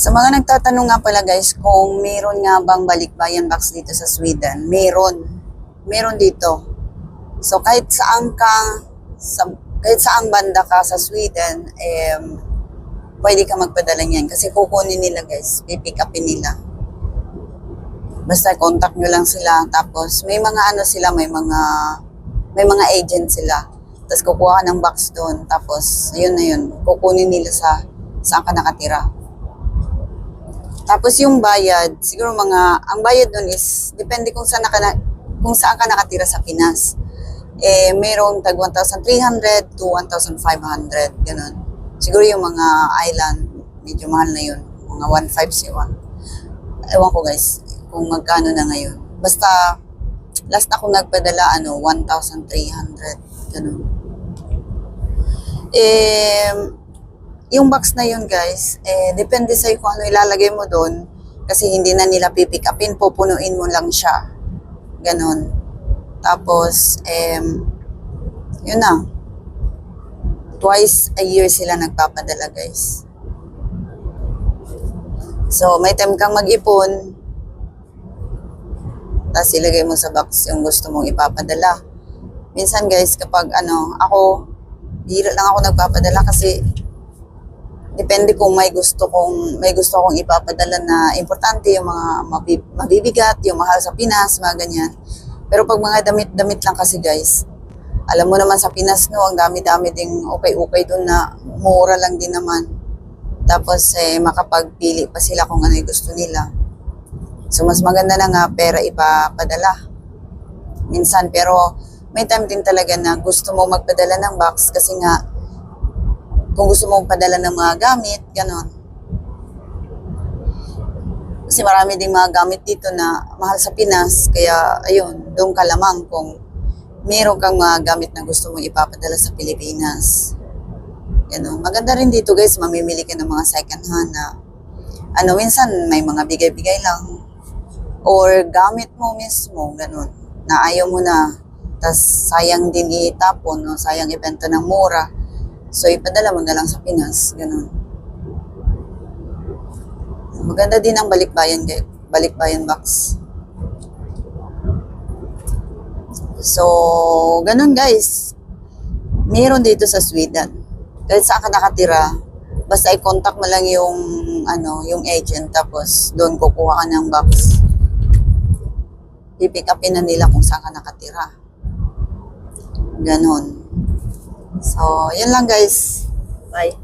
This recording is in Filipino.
Sa mga nagtatanong nga pala guys, kung meron nga bang balikbayan box dito sa Sweden, meron. Meron dito. So kahit saang banda ka sa Sweden, pwede ka magpadala niyan kasi kukunin nila guys, pipick upin nila. Basta contact nyo lang sila, tapos may mga sila, may mga agent sila. Tapos kukuha ka ng box doon, tapos yun na yun, kukunin nila saan ka nakatira. Tapos yung bayad, siguro ang bayad nun is, depende kung saan ka nakatira sa Pinas. Mayroong tag 1,300 to 1,500, ganun. Siguro yung mga island, medyo mahal na yun. Mga 1,500 siya. Ewan ko guys, kung magkano na ngayon. Basta, last na akong nagpadala, 1,300, ganun. Yung box na yun guys, depende sa'yo kung ano ilalagay mo doon. Kasi hindi na nila pipick upin, pupunuin mo lang siya. Ganon. Tapos, yun na. Twice a year sila nagpapadala guys. So, may time kang mag-ipon. Tapos ilagay mo sa box yung gusto mong ipapadala. Minsan guys, kapag ako, hira lang ako nagpapadala kasi depende kung may gusto kong ipapadala na importante, yung mga mabibigat, yung mahal sa Pinas, mga ganyan. Pero pag mga damit-damit lang kasi guys, alam mo naman sa Pinas ang dami-dami ding okay doon na mura lang din naman. Tapos makapagpili pa sila kung ano yung gusto nila. So mas maganda na nga pera ipapadala. Minsan, pero may time din talaga na gusto mo magpadala ng box kasi nga kung gusto mong padala ng mga gamit, gano'n. Kasi marami ding mga gamit dito na mahal sa Pinas, kaya ayun, doon ka lamang kung meron kang mga gamit na gusto mong ipapadala sa Pilipinas. Gano'n. Maganda rin dito guys, mamimili ka ng mga second hand na minsan may mga bigay-bigay lang. Or gamit mo mismo, gano'n, na ayaw mo na, tas sayang din itapon, no? Sayang ibenta ng mura. So, ipadala mo na lang sa Pinas. Ganun. Maganda din ang balikbayan box. So, ganun guys. Meron dito sa Sweden. Kahit saan ka nakatira, basta i-contact mo lang yung agent, tapos doon kukuha ka ng box. I-pick upin na nila kung saan ka nakatira. Ganun. So, yun lang guys. Bye.